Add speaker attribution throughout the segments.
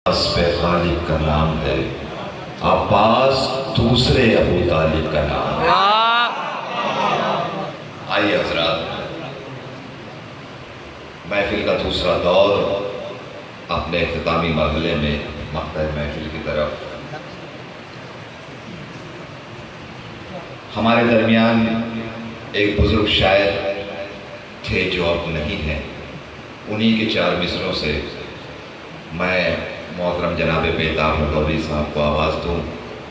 Speaker 1: عباس پہ غالب کا نام ہے، عباس دوسرے ابو طالب کا نام ہے۔ آئیے حضرات، محفل کا دوسرا دور اپنے اختتامی مرحلے میں مقطع محفل کی طرف۔ ہمارے درمیان ایک بزرگ شاعر تھے جو اب نہیں ہیں، انہی کے چار مصروں سے میں محترم جناب بیتاب مدوری صاحب کو آواز دوں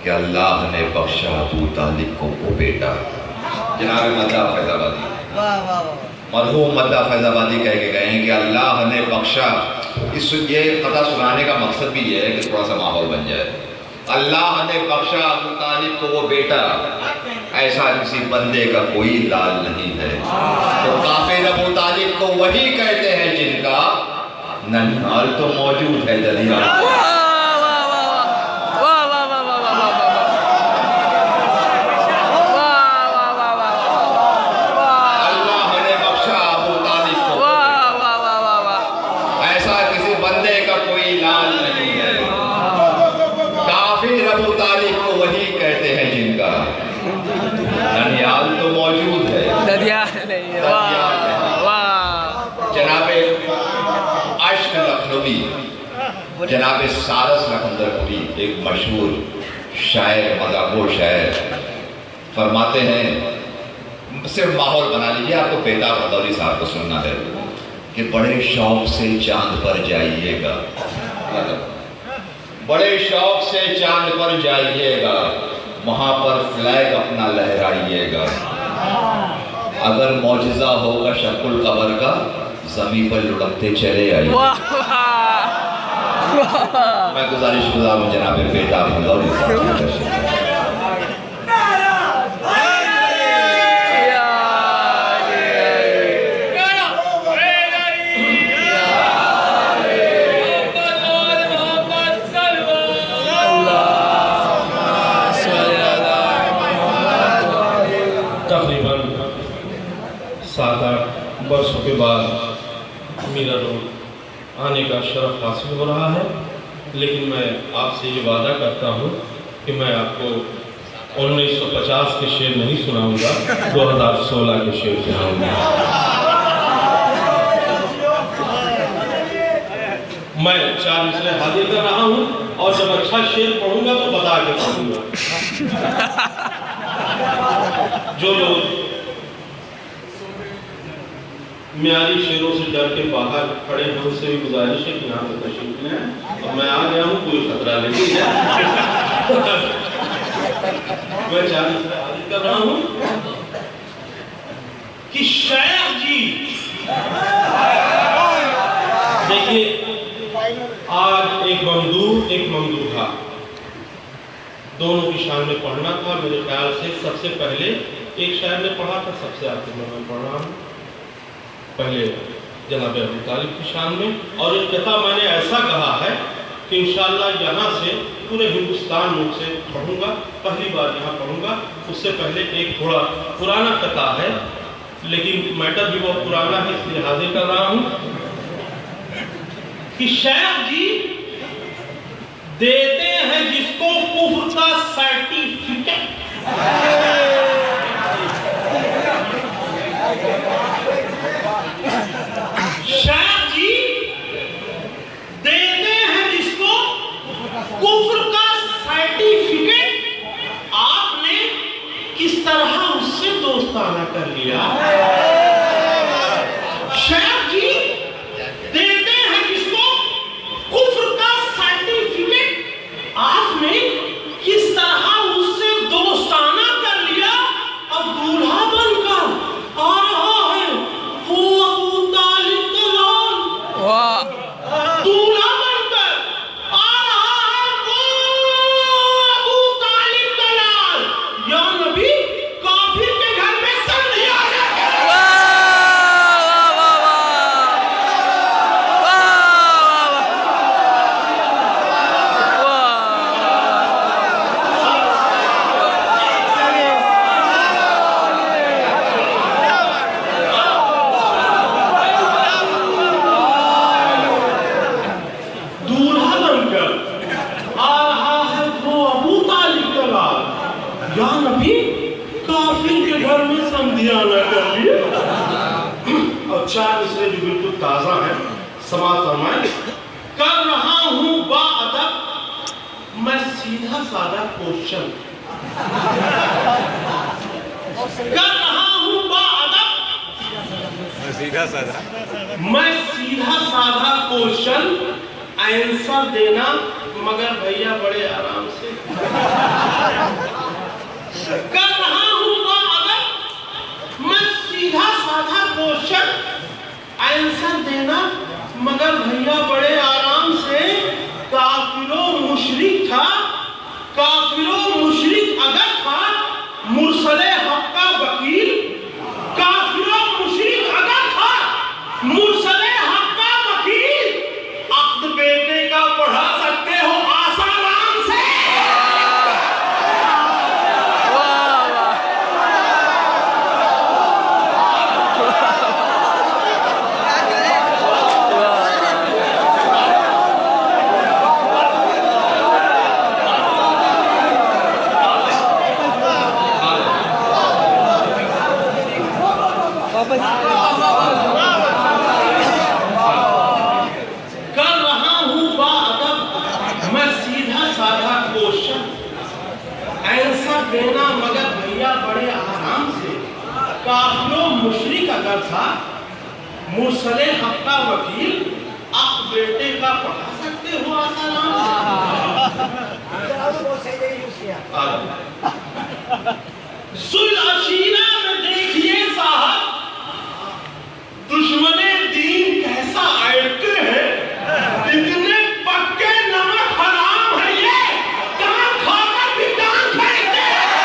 Speaker 1: کہ اللہ نے بخشا ابو طالب کو وہ بیٹا۔ جناب مدہ فیض آبادی، مرحوم مدہ فیض آبادی کہہ کے گئے ہیں کہ اللہ نے بخشا۔ یہ قطعہ سنانے کا مقصد بھی یہ ہے کہ تھوڑا سا ماحول بن جائے۔ اللہ نے بخشا ابو طالب کو وہ بیٹا، ایسا کسی بندے کا کوئی لال نہیں ہے۔ تو کافر ابو طالب کو وہی کہتے ہیں جن کا ننھال تو موجود ہے دریا۔ اللہ نے بخشا ابو طالب کو، ایسا کسی بندے کا کوئی لال نہیں ہے۔ کافر ابو طالب کو وہی کہتے ہیں جن کا ننھال تو موجود ہے دریا نہیں۔ جناب عشق لکھنوی، جناب سارس لکھندر پوری، ایک مشہور شاعر، مذاکور شاعر، فرماتے ہیں، صرف ماحول بنا لیجیے، آپ کو بیتاب مدوری صاحب کو سننا ہے کہ بڑے شوق سے چاند پر جائیے گا، بڑے شوق سے چاند پر جائیے گا، وہاں پر فلیگ اپنا لہرائیے گا۔ اگر معجزہ ہوگا شق القمر کا، زمین پر لڑکتے چلے آئیے۔ میں گزارش گزار ہوں جناب بیتاب مدوری صاحب کی۔
Speaker 2: تقریباً 7-8 برسوں کے بعد میرا روز آنے کا شرف حاصل ہو رہا ہے، لیکن میں آپ سے یہ وعدہ کرتا ہوں کہ میں آپ کو 1950 کے شعر نہیں سناؤں گا، 2016 کے شعر سناؤں گا۔ میں 4 مصرے حاضر کر رہا ہوں، اور جب اچھا شعر پڑھوں گا تو بتا کے پڑھوں گا۔ جو لوگ معیاری شعروں سے ڈر کے باہر کھڑے ہیں، ان سے بھی گزارش ہے کہ یہاں پہ تشریف لیں، اور میں آ گیا ہوں، کوئی خطرہ نہیں ہے۔ میں 4 مصرے حاضر کر رہا ہوں کہ شیخ جی، دیکھیے آج ایک ممدوحہ دونوں کی شان میں پڑھنا تھا۔ میرے خیال سے سب سے پہلے ایک شاعر نے پڑھا تھا، سب سے آخر میں پڑھ رہا ہوں، پہلے جناب ابو طالب کی شان میں، اور ایک قطعہ میں نے ایسا کہا ہے کہ انشاءاللہ یہاں سے پورے ہندوستان میں سے پڑھوں گا، پہلی بار یہاں پڑھوں گا۔ اس سے پہلے ایک تھوڑا پرانا قطعہ ہے، لیکن میٹر بھی بہت پرانا ہے، اس لیے حاضر کر رہا ہوں کہ شیخ جی دیتے ہیں جس کو کفر کا سرٹیفکیٹ، شیخ جی دیتے ہیں جس کو کفر کا سرٹیفکیٹ، آپ نے کس طرح اس سے دوستانہ کر لیا۔ شیخ جی دیتے ہیں جس کو کفر کا سرٹیفکیٹ، मुसाफिर के घर में समधियाना कर लिए। और 4 मिसरे जो बिल्कुल ताजा है, समाज फरमाए, कर रहा हूं बाअदब मैं सीधा साधा क्वेश्चन, कर रहा हूं बाअदब
Speaker 3: सीधा साधा,
Speaker 2: मैं सीधा साधा क्वेश्चन आंसर देना, मगर भैया बड़े आराम से। कर रहा हूं बाअदब मैं सीधा साधा क्वेश्चन आंसर देना, मगर भैया बड़े आराम से। काफिरों मुशरिक था, काफिरों मुशरिक अगर था, मुरसले हक का वकील। काफिरों मुशरिक अगर था, मुरसले हक का वकील। अक्द बेटे का पढ़ा सकते हो आसाराम से। कर रहा हूं बाअदब मैं सीधा साधा क्वेश्चन आंसर देना, मगर भैया बड़े आराम से। काफिरों मुशरिक अगर था, मुरसले हक का वकील। आप बेटे का पढ़ा सकते हो आसाराम से। सुल अशीरा में देखिए साहब, दुश्मने दीन कैसा अड़ते हैं। इतने पक्के नमक हराम है ये, कहां खाकर भी कान फेंकते हैं।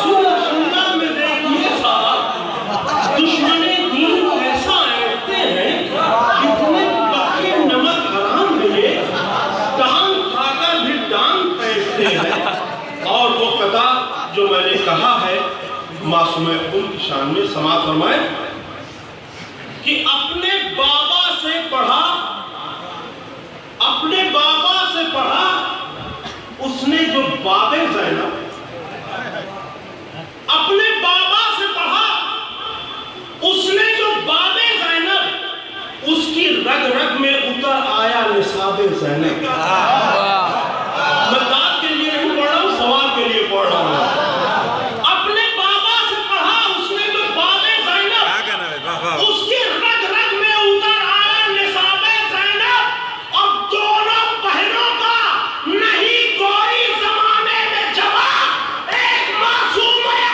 Speaker 2: सुलह में देखिए साहब, दुश्मने दीन कैसा अड़ते हैं। इतने पक्के नमक हराम है ये, टांग खाकर भी टांग फेंकते हैं। और वो कथा जो मैंने कहा है मासूमे उन की शान में, समाज फरमाए कि अपने बाबा से पढ़ा, अपने बाबा से पढ़ा उसने जो बाबे ज़ैनब, अपने बाबा से पढ़ा उसने जो बाबे ज़ैनब, उसकी रग रग में उतर आया निसाबे ज़ैनब। मैं दाद के लिए नहीं पढ़ रहा हूं, सवाल के लिए पढ़ रहा हूं। अपने बाबा से पढ़ा उसने जो बाबे ज़ैनब, उसकी रग रग में उतर आया निसाबे ज़ैनब। और दोनों बहनों का नहीं कोई जमाने में जवाब, एक मासूम है,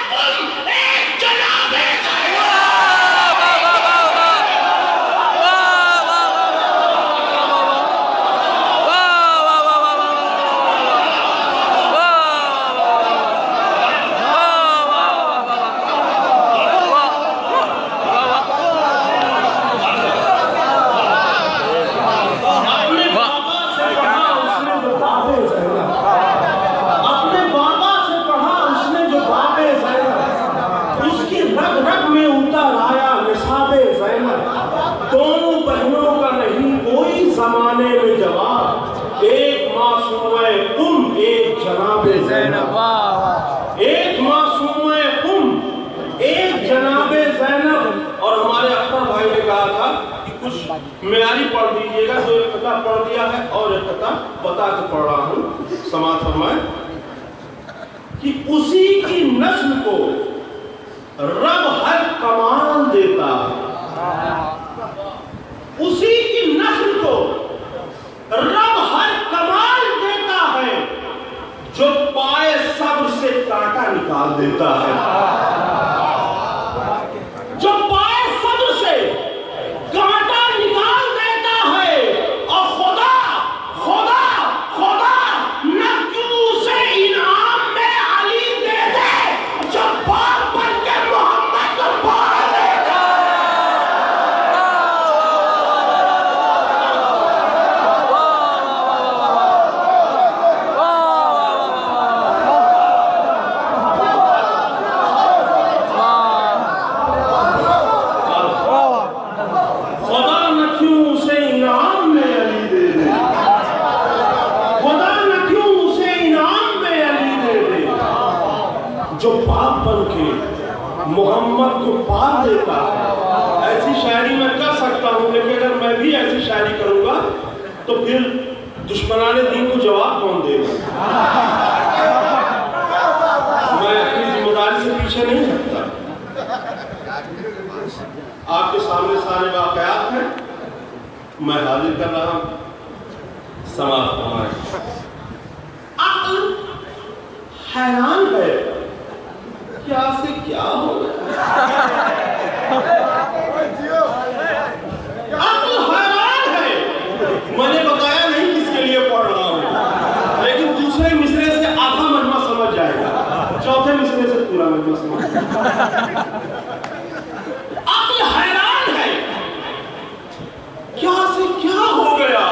Speaker 2: एक जनाबे ज़ैनब। अपने बाबा से पढ़ा उसने जो बाबे ज़ैनब, अपने बाबा से पढ़ा उसने जो बाबे ज़ैनब, उसकी रग रग में उतर आया निसाबे ज़ैनब। दोनों बहनों का नहीं कोई जमाने में जवाब, एक मासूमे तुम, एक जनाबे ज़ैनब। एक मासूमे तुम, एक जनाबे ज़ैनब। और हमारे अख्तर भाई ने कहा था कि कुछ मेयारी पढ़ दीजिएगा, तो एक कथा पढ़ दिया है और एक कथा बता के पढ़ रहा हूं। समाज फरमाए कि उसी की नस्ल को रब हर कमाल देता है, उसी की नस्ल को रब हर कमाल देता है, जो पाए सब्र से कांटा निकाल देता है। जो पाए सब्र से कांटा निकाल देता है। और खुदा खुदा खुदा न क्यों उसे इनाम में अली दे दे, जो बाप बन के मोहम्मद को पाल देगा। मोहम्मद को पार देता है। ऐसी शायरी मैं कर सकता हूँ, लेकिन अगर मैं भी ऐसी शायरी करूँगा तो फिर दुश्मनाने दीन को जवाब कौन देगा? मैं अपनी जिम्मेदारी से पीछे नहीं हटता। आपके सामने सारे वाक़यात हैं, मैं हाजिर कर रहा हूँ। समाप्त हमारे अक्ल हैरान है, क्या से क्या हो गया। अक्ल हैरान है, मैंने बताया नहीं किसके लिए पढ़ रहा हूँ, लेकिन दूसरे मिसरे से आधा मजमा समझ जाएगा, चौथे मिसरे से पूरा मजमा समझ जाएगा। अक्ल हैरान है, क्या से क्या हो गया।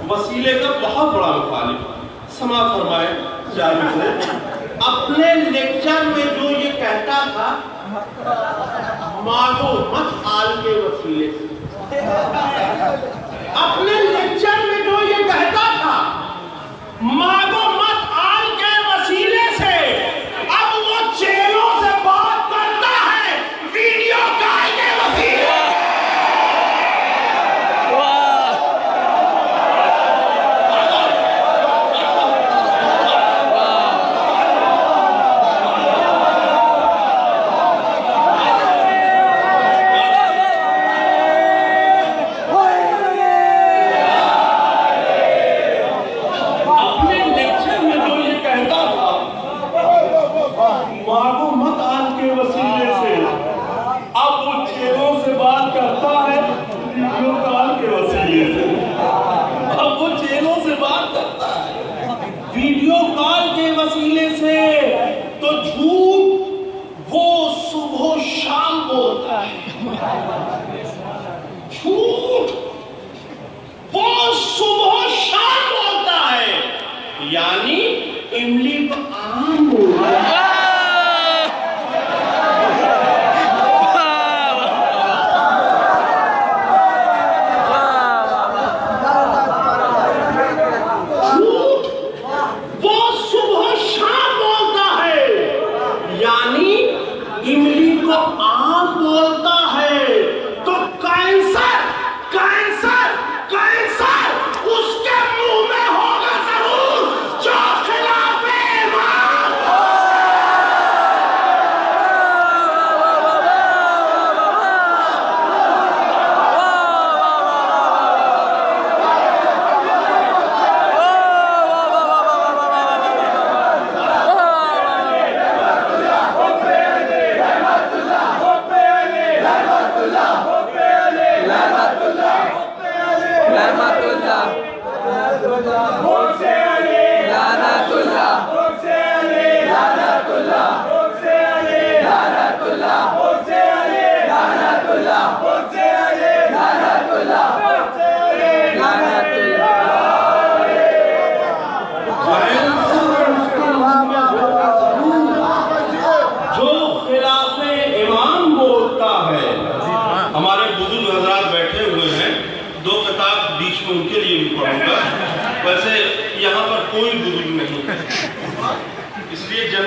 Speaker 2: वसीले का बहुत बड़ा मुखालिफ। समा फरमाए जाहिर से अपने लेक्चर में जो ये कहता था, मांगो मत हाल के वसीले से। अपने लेक्चर में जो ये कहता था, मांगो मत हाल के वसीले से, अब वो चेलों से बात करता है वीडियो कॉल के वसीले।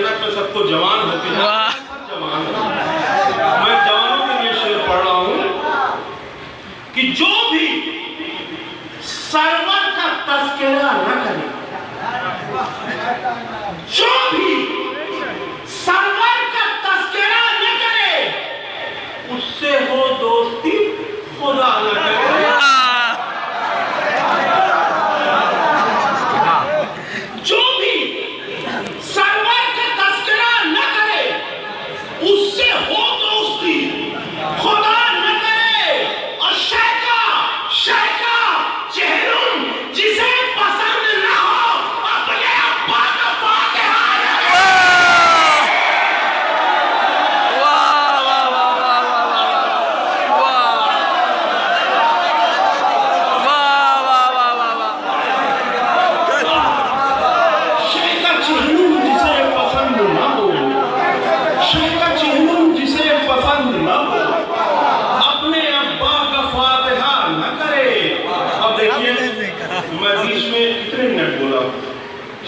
Speaker 2: जगत में सबको जवान होते हैं, जवान मैं जवानों के लिए शेर पढ़ रहा हूं कि जो भी सरवर का तस्करा न करे, जो भी सरवर का तस्करा न करे, उससे हो दोस्ती खुदा न करे। जो भी सरवर का तस्करा न करे, उससे हो दोस्ती खुदा न करे। और शैका चेहरुन जिसे पसंद न हो, अपने अब्बा का फातिहा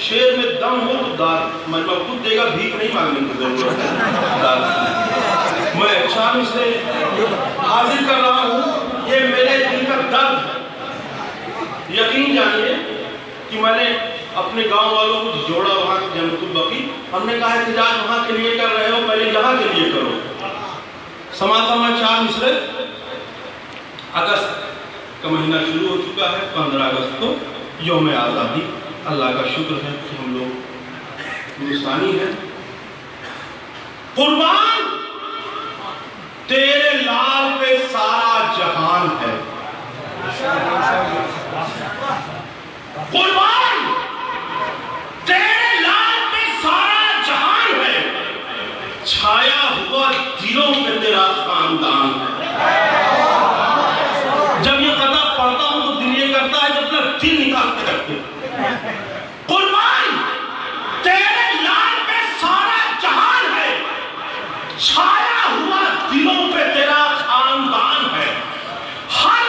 Speaker 2: शेर में दम हो तो दाल मतलब खुद देगा, भीख नहीं मांगने की जरूरत है दाल। मैं शाम से हाजिर कर रहा हूँ, ये मेरे दिल का दर्द है। यकीन जानिए कि मैंने अपने गांव वालों को जोड़ा वहाँ की जन्नतुल बकी। हमने कहा एहतजाज वहाँ के लिए कर रहे हो, पहले यहाँ के लिए करो। समाचार मिसरे अगस्त का महीना शुरू हो चुका है। 15 अगस्त को यौम आज़ादी। अल्लाह का शुक्र है कि हम लोग हिंदुस्तानी हैं। कुर्बान तेरे लाल पे सारा जहान है, कुर्बान तेरे लाल पे सारा जहान है, छाया हुआ दिलों पे तेरा खानदान है। जब ये कथा पढ़ता हूं तो दिल ये करता है जब तक दिल निकाल के रखते। कुर्बान तेरे लाल पे सारा जहान है, छाया हुआ दिलों पे तेरा खानदान है। हर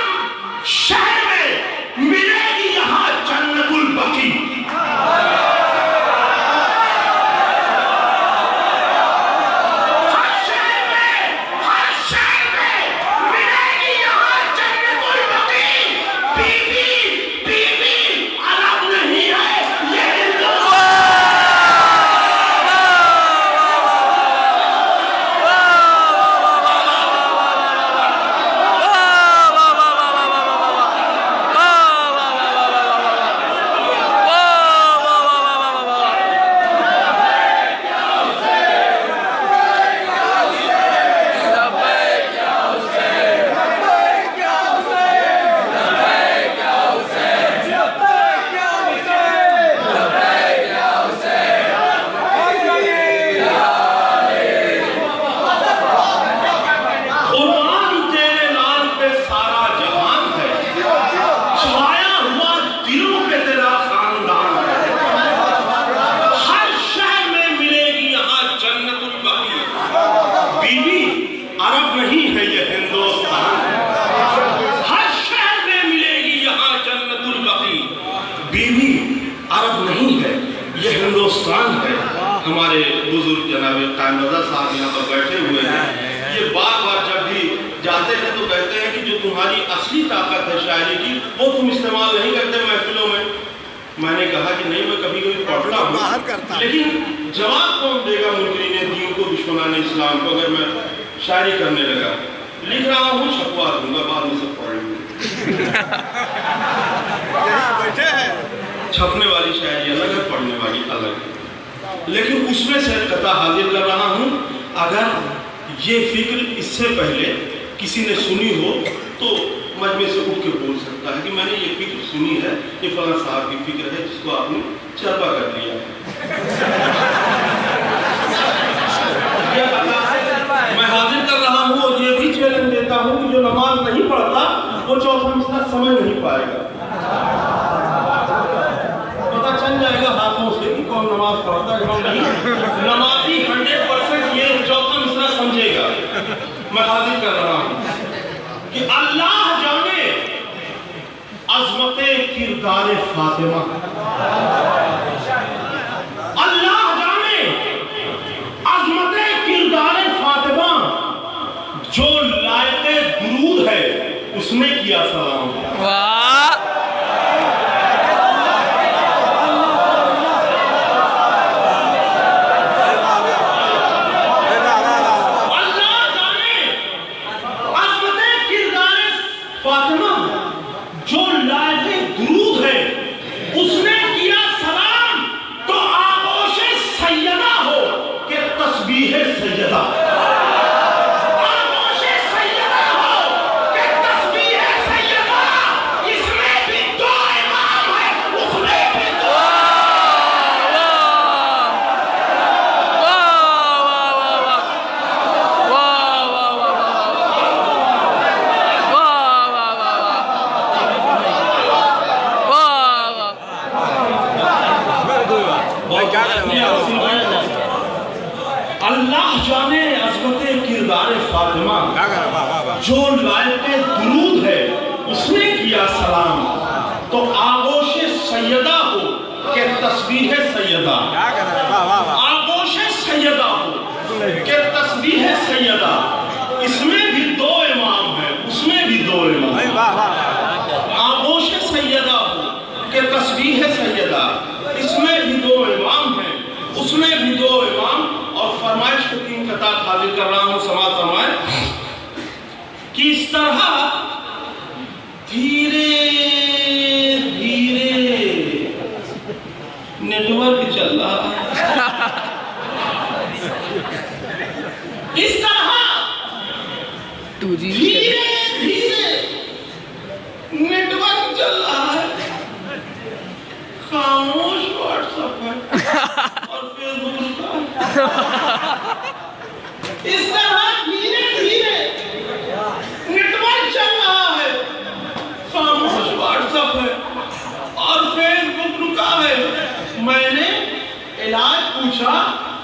Speaker 2: शहर में मिलेगी यहां जन्नतुल बकी। हमारे बुजुर्ग जनाब कायम रज़ा साहब यहाँ पर बैठे हुए हैं। ये बार बार जब भी जाते हैं तो कहते हैं कि जो तुम्हारी असली ताकत है शायरी की, वो तुम इस्तेमाल नहीं करते महफिलों में। मैंने कहा कि नहीं, मैं कभी कभी पढ़ता हूँ, लेकिन जवाब कौन देगा मुनकरीने दीन को, दुश्मनाने इस्लाम को, अगर मैं शायरी करने लगा। लिख रहा हूँ, छपवा दूंगा, बाद में सब पढ़ेंगे। छपने वाली शायरी अलग है, पढ़ने वाली अलग है, लेकिन उसमें से कथा हाजिर कर रहा हूं। अगर ये फिक्र इससे पहले किसी ने सुनी हो तो मजमे से उठ के बोल सकता है कि मैंने ये फिक्र सुनी है, ये फलां साहब की फिक्र है जिसको आपने चरबा कर लिया है। मैं हाजिर कर रहा हूं और ये भी चैलेंज देता हूं कि जो नमाज नहीं पढ़ता वो चौथा मिसरा समझ नहीं पाएगा। पता चल जाएगा हाथों से कि कौन नमाज पढ़ता है कौन नहीं। नमाजी 100% ये चौथा मिसरा समझेगा। मैं हाजिर कर रहा हूं कि अल्लाह जाने अज़मते किरदार फातिमा, अल्लाह जाने किया सलाम। अल्लाह जाने अज़मते किरदार फातिमा जो लायके दुरूद है उसने किया सलाम, तो आगोश सैयदा हो कि तस्बीह सैयदा, आगोश सैयदा हो कि तस्बीह सैयदा। इसमें भी दो इमाम है, उसमें भी दो। अल्लाह जाने अज़मते किरदार फातिमा जो लायके दुरूद है उसने किया सलाम, तो आगोश सैयदा हो कि तस्बीह सैयदा, आगोश सैयदा हो कि तस्बीह सैयदा। इसमें भी दो इमाम है, उसमें भी दो इमाम। आगोश सैयदा हो कि तस्बीह सैयदा, इसमें भी दो इमाम हैं, उसमें भी दो इमाम। और फरमाइश को 3 कतार हाजिर कर रहा हूं, समाज फरमाए कि इस तरह धीरे धीरे नेटवर्क चल रहा है, इस तरह धीरे धीरे नेटवर्क चल रहा है। खामोश व्हाट्सएप है और फेसबुक रुका। इस तरह धीरे धीरे नेटवर्क चल रहा है, खामोश व्हाट्सएप है और फेसबुक रुका है। मैंने इलाज पूछा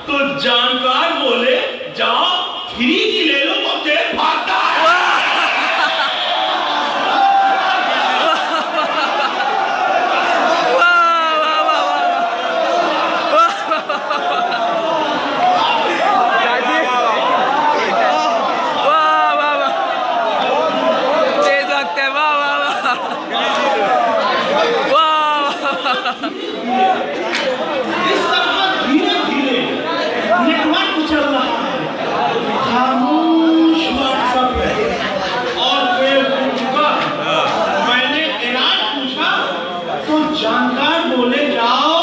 Speaker 2: तो जानकार बोले जाओ 3G ले लो, तो तेज भागता है। इस तरह धीरे धीरे नेटवर्क चल रहा है, खामोश व्हाट्सएप है और फेसबुक का। मैंने इलाज पूछा तो जानकार बोले जाओ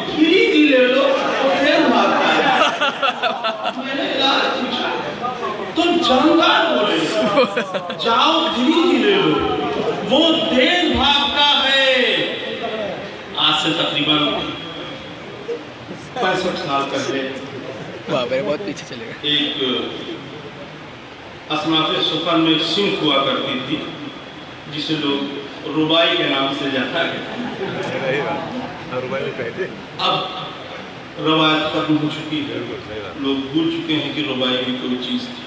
Speaker 2: 3G ले लो, तो फिर भागता है। मैंने इलाज पूछा तो जानकार बोले जाओ 3G ले लो, वो तेज भागता है। आज से तकरीबन 65 साल पहले
Speaker 3: बहुत पीछे चलेगा।
Speaker 2: एक असनाफ़े सुफ़न में एक सिंह हुआ करती थी जिसे लोग रुबाई के नाम से जाना गया। अब रवायत खत्म हो चुकी है, लोग भूल चुके हैं कि रुबाई भी कोई चीज़ थी।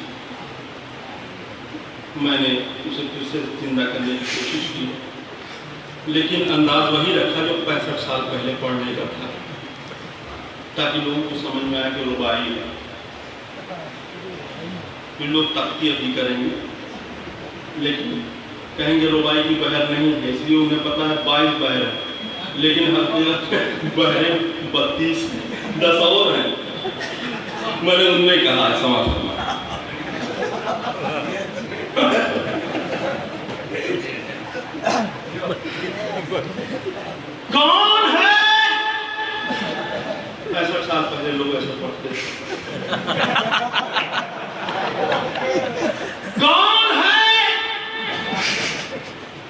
Speaker 2: मैंने उसे फिर से जिंदा करने की कोशिश की, लेकिन अंदाज वही रखा जो 65 साल पहले पढ़ने का था, ताकि लोगों को समझ में आए कि रुबाई है। फिर लोग तख्तियाँ भी करेंगे, लेकिन कहेंगे रुबाई की बहर नहीं है, इसलिए उन्हें पता है 22 बहर है, लेकिन हकीकत बहरें 32 10 और हैं। मैंने उनमें कहा है समाज कौन है? 65 साल पहले लोग ऐसे पढ़ते थे। कौन है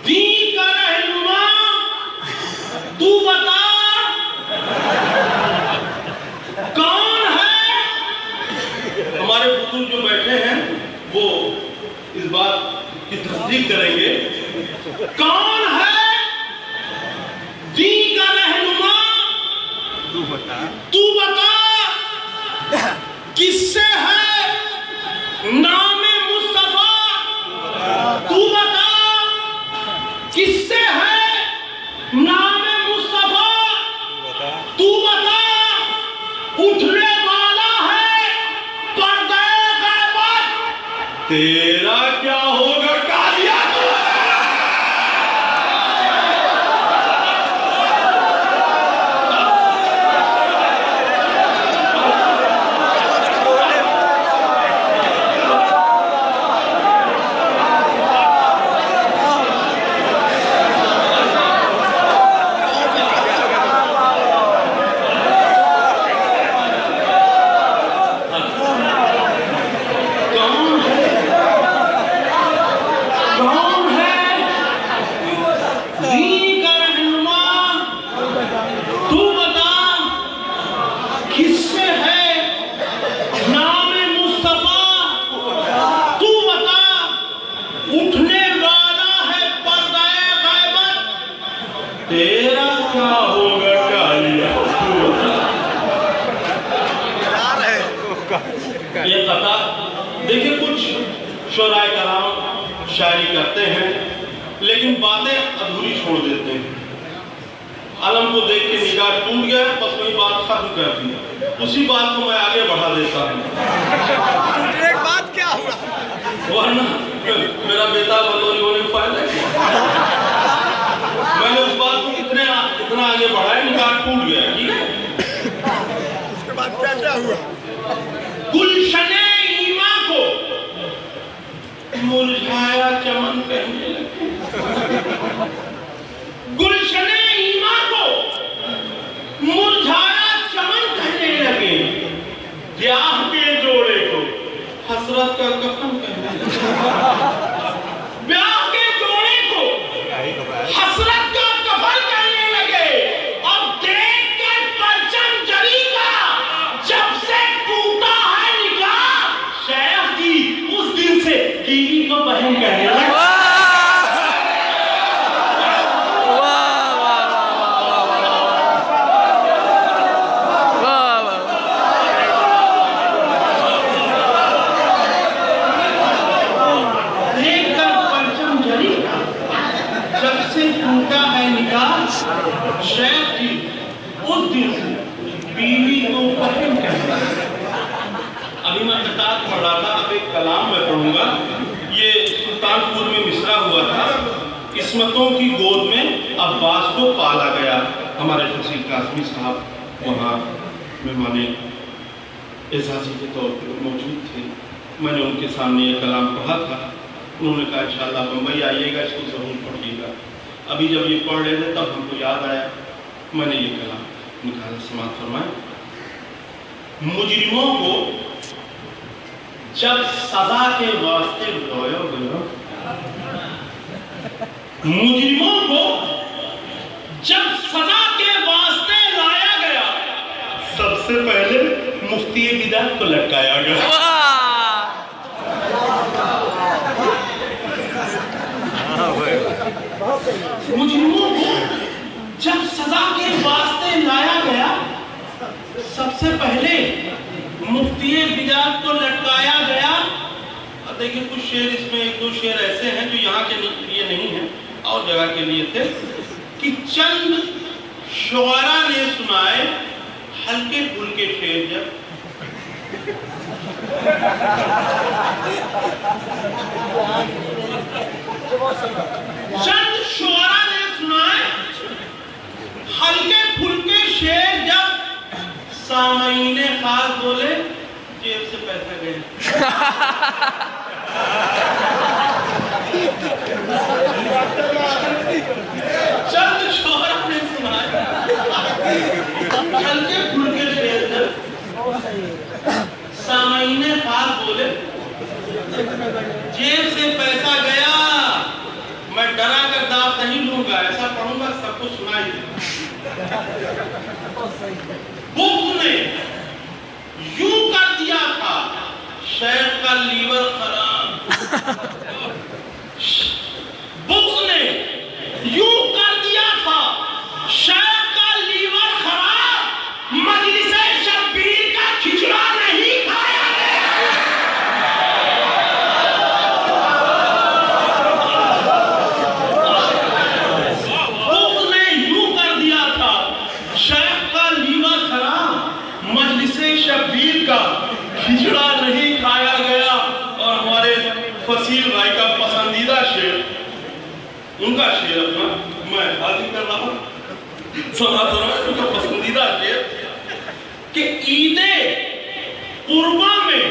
Speaker 2: दीन का रहनुमा, तू बता। कौन है? हमारे बुजुर्ग जो बैठे हैं वो इस बात की तस्दीक करेंगे। कौन है दीन का रहनुमा, तू बता। किससे है नामे मुस्तफा, तू बता। किससे है नामे मुस्तफा, तू बता। उठने वाला है पर्दे ग़ैबत, तेरा क्या होगा कालिया तू है। یہ قطع دیکھیں، کچھ شعراء کرام شاعری کرتے ہیں لیکن باتیں ادھوری چھوڑ دیتے ہیں. علم کو دیکھ کے نگاہ ٹوٹ گیا، بس وہی بات ختم کر دی. اسی بات کو میں آگے بڑھا دیتا ہوں.
Speaker 3: بات کیا ہوا؟
Speaker 2: ورنہ میرا بیٹا بلوری ہونے کا فائدہ کیا؟ میں نے اس بات کو اتنا آگے بڑھایا، نگاہ ٹوٹ گیا. ٹھیک ہے،
Speaker 3: اس کے بعد کیا ہوا؟
Speaker 2: گلشن ایمان کو مرجھایا چمن کہنے لگے. گلشن ایمان کو مرجھایا چمن کہنے لگے. بیاہ کے جوڑے کو حسرت کا کفن کہنے لگے. بیاہ کے جوڑے کو حسرت کا کفن کہنے لگے. اور دیکھ کر پرچم جری کا جب سے ٹوٹا ہے نگاہ، شیخ جی اس دن سے بیوی کو بہن کہنے لگے. شیخ جی اس دن سے بیوی کو بہن کہتے ہیں. ابھی میں خطاب پڑھ رہا تھا، اب ایک کلام میں پڑھوں گا. یہ سلطان پور میں مصرع ہوا تھا. قسمتوں کی گود میں عباس کو پالا گیا. ہمارے فصیل قاسمی صاحب وہاں مہمان اعزازی کے طور پر موجود تھے. میں نے ان کے سامنے یہ کلام پڑھا تھا. انہوں نے کہا انشاءاللہ بمبئی آئیے گا، اس کو ضرور پڑھیے گا. ابھی جب یہ پڑھ رہے تھے تب ہم کو یاد آیا، میں نے یہ کلام نکالا. سماعت فرمائیں. مجرموں کو جب سزا کے واسطے لایا گیا، مجرموں کو جب سزا کے واسطے لایا گیا، سب سے پہلے مفتی بدعت کو لٹکایا گیا. مجرموں کو جب سزا کے واسطے لایا گیا، سب سے پہلے مفتی بدعت کو لٹکایا گیا. دیکھیں کچھ شعر اس میں، ایک دو شعر ایسے ہیں جو یہاں کے لیے نہیں ہیں اور جگہ کے لیے تھے کہ چند شعراء نے سنائے ہلکے پھلکے شعر. جب چند شعراء نے سنائے ہلکے پھلکے شعر، جب سامعین خاص بولے جیب سے پیسہ گئے. چند شعراء نے سنائے ہلکے پھلکے شعر، جب سامعین خاص بولے جیب سے پیسہ گیا. میں ڈرا کر داد نہیں لوں گا، ایسا پڑھوں گا سب کو سنائی دے. بغض نے یوں کر دیا تھا شیخ کا لیور خراب. بغض نے یوں کر دیا تھا شیخ کا لیور خراب. مجلس شبیر کا کھچڑا نہیں کھایا گیا. بغض نے یوں کر دیا تھا شیخ کا لیور خراب. مجلس شبیر کا کھچڑا نہیں کھایا گیا. اور ہمارے فصیل بھائی کا پسندیدہ شعر، ان کا شعر اپنا میں حاضر کر رہا ہوں. ان کا پسندیدہ شعر کہ عید قربا میں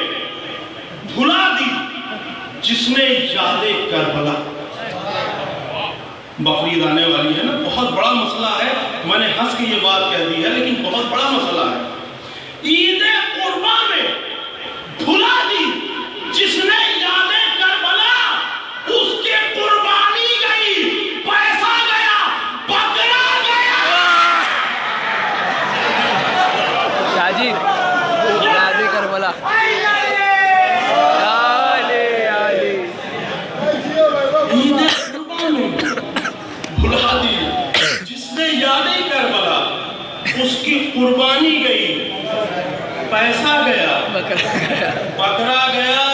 Speaker 2: بھلا دی جس نے یاد کربلا. بقرعید آنے والی ہے نا، بہت بڑا مسئلہ ہے. میں نے ہنس کے یہ بات کہہ دی ہے لیکن بہت بڑا مسئلہ ہے. عید قربا میں بھلا دی جس نے یاد کربلا. اس کے قربانی گئی، پیسہ گیا، بکرا گیا.
Speaker 3: شاہ جی یاد کربلا.
Speaker 2: بھلا دی جس نے یاد کربلا، اس کی قربانی گئی، پیسہ گیا، पकड़ा गया।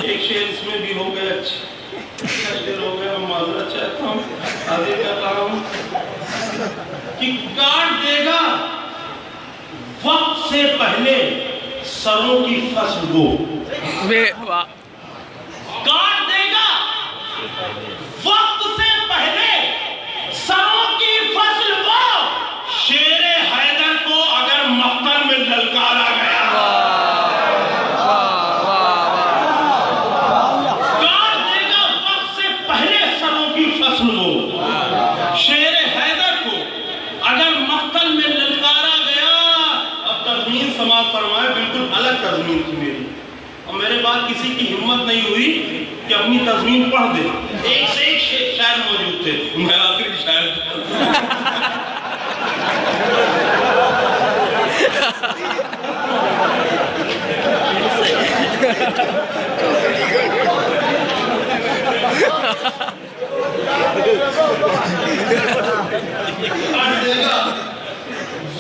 Speaker 2: एक शेर इसमें भी हो गया, अच्छा शेर हो गया, मैं माजरत चाहता हूँ, आगे कर रहा हूँ कि काट देगा वक्त से पहले सरों की फसल को, काट देगा वक्त से पहले सरों की फसल को, शेर हैदर को अगर मक्तल में ललकारा गया, काट देगा वक्त से पहले सरों की फसल को, शेर हैदर को अगर मक्तल में ललकारा गया। अब तज़मीन समाप्त फरमाए, बिल्कुल अलग तज़मीन थी मेरी, और मेरे बाद किसी की हिम्मत नहीं हुई कि अपनी तज़मीन पढ़ दे। एक से एक शायर मौजूद थे, मैं आखिरी शायर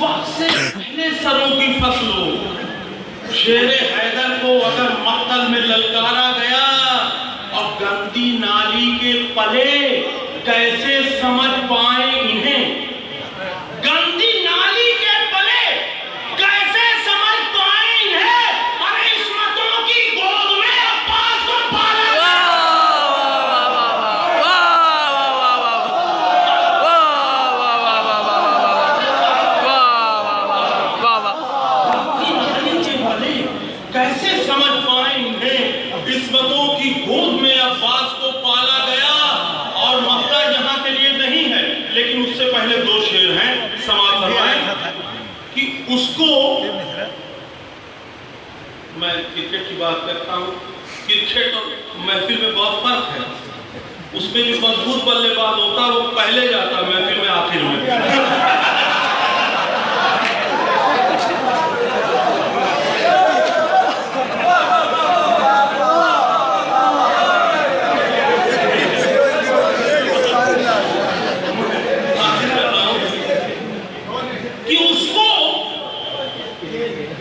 Speaker 2: वक्त से पहले सरों की फसलों, शेर हैदर को अगर मक्तल में ललकारा गया, और गंदी नाली के पले कैसे समझ पाए इन्हें, गंदी नाली के पले कैसे समझ पाए इन्हें, अरे इस्मतों की गोद में अब्बास को पाला कैसे समझ पाए इन्हें, इस्मतों की गोद में अब्बास को पाला गया। और मक्ता यहाँ के लिए नहीं है, लेकिन उससे पहले दो शेर हैं, समाज फरमाए कि उसको, मैं क्रिकेट की बात करता हूँ, क्रिकेट और महफिल में बहुत फर्क है। उसमें जो मजबूत बल्लेबाज होता है वो पहले जाता है, महफिल में आखिर में।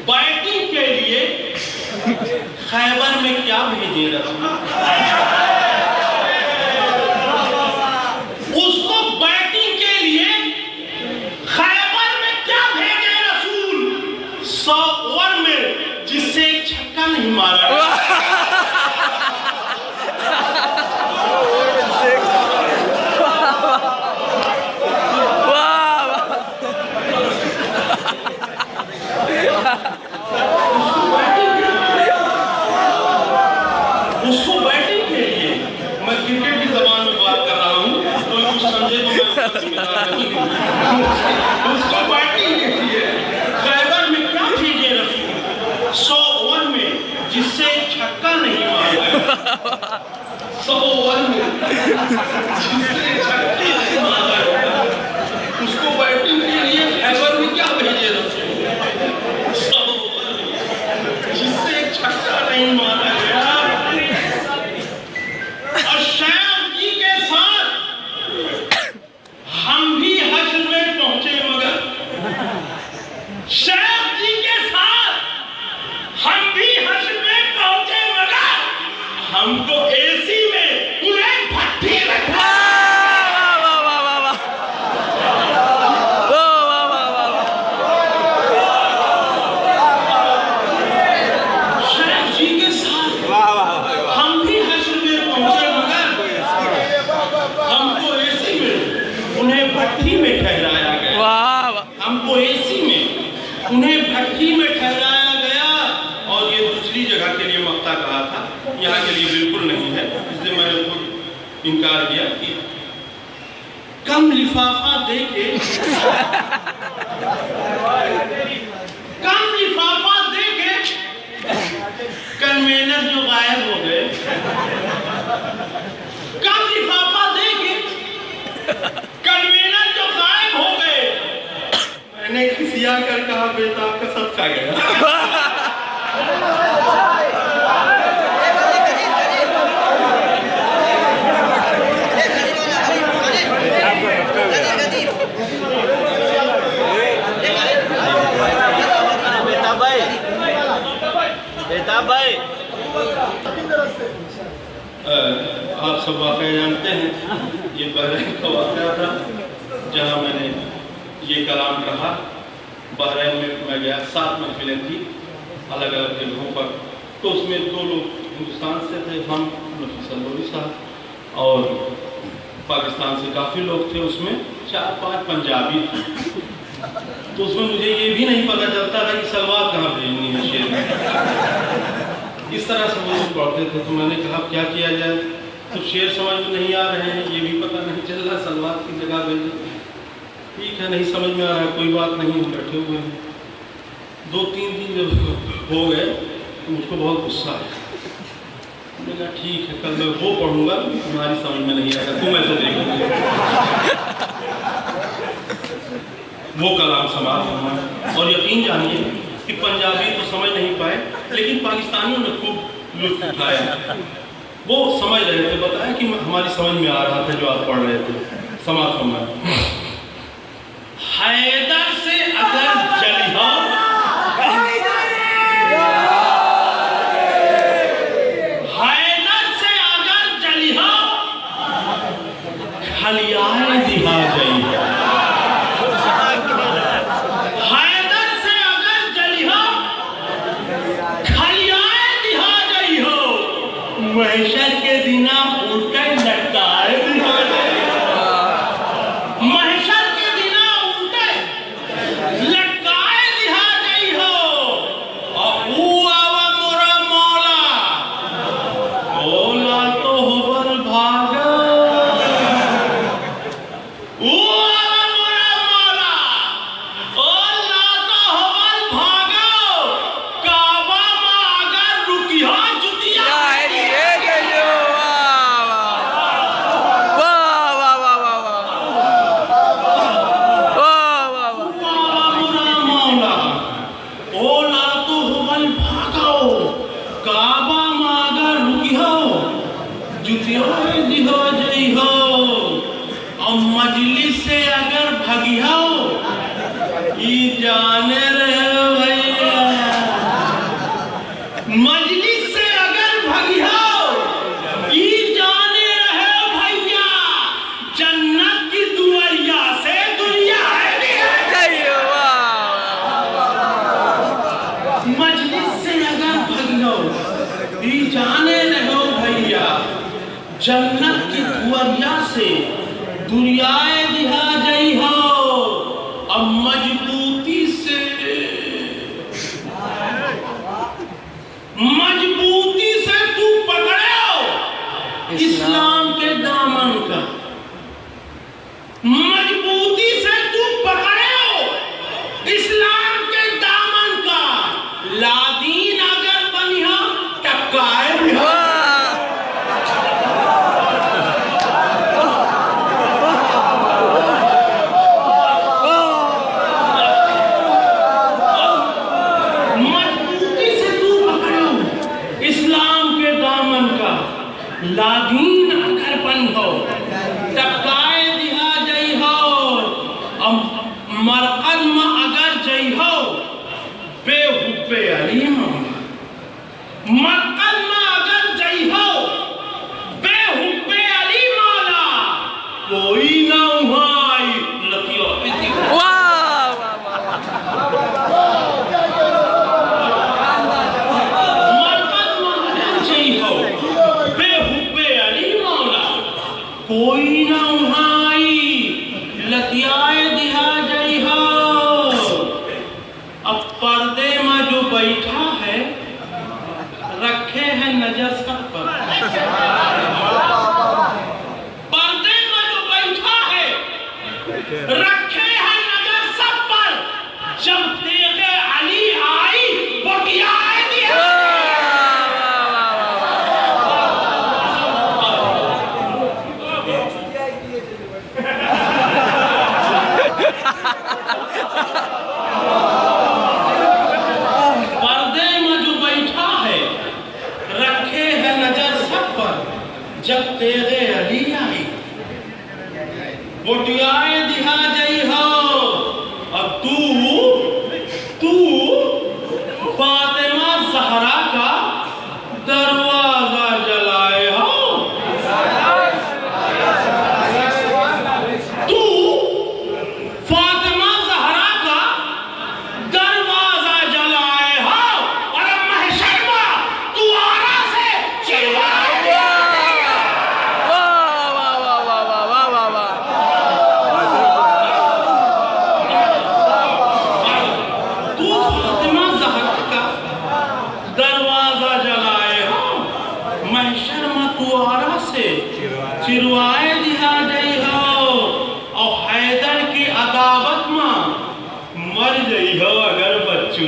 Speaker 2: बैटिंग के लिए खैबर में क्या भेजे रसूल, उसको बैटिंग के लिए खैबर में क्या भेजे रसूल, 100 ओवर में जिससे एक छक्का नहीं मारा। उसको बैटिंग के लिए, मैं क्रिकेट की जबान में बात कर रहा हूँ, तो कुछ समझे तो मैं उसको बैटिंग के लिए खैबर में क्या भेजे रसूल, 100 ओवर में जिससे छक्का नहीं मारा, 100 ओवर में जिससे छक्का नहीं मारा, उसको बैटिंग के लिए खैबर में क्या भेजे रसूल, 100 ओवर में जिससे छक्का नहीं मारा गया। और शाम जी के साथ हम भी हश्र में पहुंचे, मगर शाम जी के साथ हम भी हश्र में पहुंचे, मगर हमको एसी में उन्हें भट्टी में उन्हें भट्टी में ठहराया गया। और ये दूसरी जगह के लिए मक्ता कहा था, यहाँ के लिए बिल्कुल नहीं है, इसलिए मैंने उसको इनकार किया कि कम लिफाफा दे के कन्वेनर जो गायब हो गए, कम लिफाफा दे के कन्वेनर जो गायब हो गए, मैंने खिसिया कर कहा बेटा आपका सब खा गया।
Speaker 3: बेताब भाई
Speaker 2: आप सब वाक़या जानते हैं, ये बहरीन का वाक़या था जहाँ मैंने ये कलाम कहा। बहरीन में मैं गया, 7 महफिलें थी अलग अलग जगहों पर, तो उसमें 2 लोग हिंदुस्तान से थे, हम मुफ्ती सल्लौरी साहब, और पाकिस्तान से काफ़ी लोग थे, उसमें 4-5 पंजाबी थे। तो उसमें मुझे ये भी नहीं पता चलता था कि सलवार कहाँ भेजनी है शेर में। इस तरह से वो लोग पढ़ते थे। तो मैंने कहा क्या किया जाए, तो शेर समझ में नहीं आ रहे हैं, ये भी पता नहीं चल रहा सलवार की जगह भेजें। ठीक है, नहीं समझ में आ रहा है, कोई बात नहीं, हम बैठे हुए हैं। 2-3 दिन जब हो गए तो मुझको बहुत गुस्सा आया। मैंने कहा ठीक है, कल मैं वो पढ़ूंगा, तुम्हारी समझ में नहीं आएगा, तुम ऐसे देखोगे। वो कलाम समाप्त हुआ, और यकीन जानिए कि पंजाबी तो समझ नहीं पाए, लेकिन पाकिस्तानियों ने खूब लुत्फ उठाया। वो समझ रहे थे, बताया कि हमारी समझ में आ रहा था जो आप पढ़ रहे थे। समाप्त हुआ। हैदर से अगर जलिहा, हैदर से अगर जलिहा, खलियाए दिहा गई। हैदर से अगर जलिहा, खलियाए दिहा गई हो, महशर के दिना उल्टे लटकाए दिहा गई। महशर के दिना उल्टे लटकाए दिहा गई हो, और ऊ आवा मोरा मौला, ओला तो होबल भागा। ऊ आवा मोरा मौला, ओला तो होबल भागा, काबा मा अगर रुकिहा जुतिया। मजलिस से अगर भगी हो, ई जाने रहे हो भैया। मजलिस से अगर भगी हो, ई जाने रहे हो भैया। जन्नत की दुआरिया से दुनिया है। मजलिस से अगर भगी हो, ई जाने रहे हो भैया। जन्नत की दुआरिया से दुनियाए दिहा गई हो, अब मजबूती से तू पकड़े हो इस्लाम के दामन का। मजबूती से तू पकड़े हो इस्लाम के दामन का। लादीन अगर बनी हो टपकाए भी हो। लादीन अगर बन हो, टपकाए दिहा जई हो, मरकद में अगर जई हो, बेहुब्बे अली मौला। मरकद में अगर जई हो, बेहुब्बे अली मौला, कोई ना उहाई लतियो। कोई ना उहाई लतियाए दिहा जई हो। अब पर्दे में जो बैठा है, रखे हैं नजर सब पर। पर्दे में जो बैठा है, रखे हैं नजर सब पर। जब तेगे अली आई, बगियाए दिया। पर्दे में जो बैठा है, रखे हैं नजर सब पर। जब तेरे अली आई, बोटियाए दिहा जई हो। अब तू फातिमा ज़हरा का चिरवाए दिहा गई हो और हैदर की अदावत में मर गई हो अगर बच्चू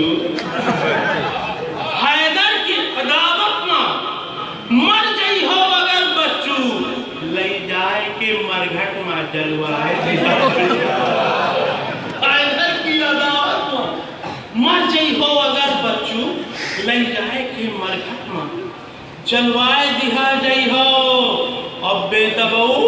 Speaker 2: हैदर की अदावत में मर गई हो अगर बच्चू ले जाए के मरघट में जलवाए दिहा हैदर की अदावत में मर गई हो अगर बच्चू ले जाए के मरघट में जलवाए दिहा गई हो। अब बेतबऊ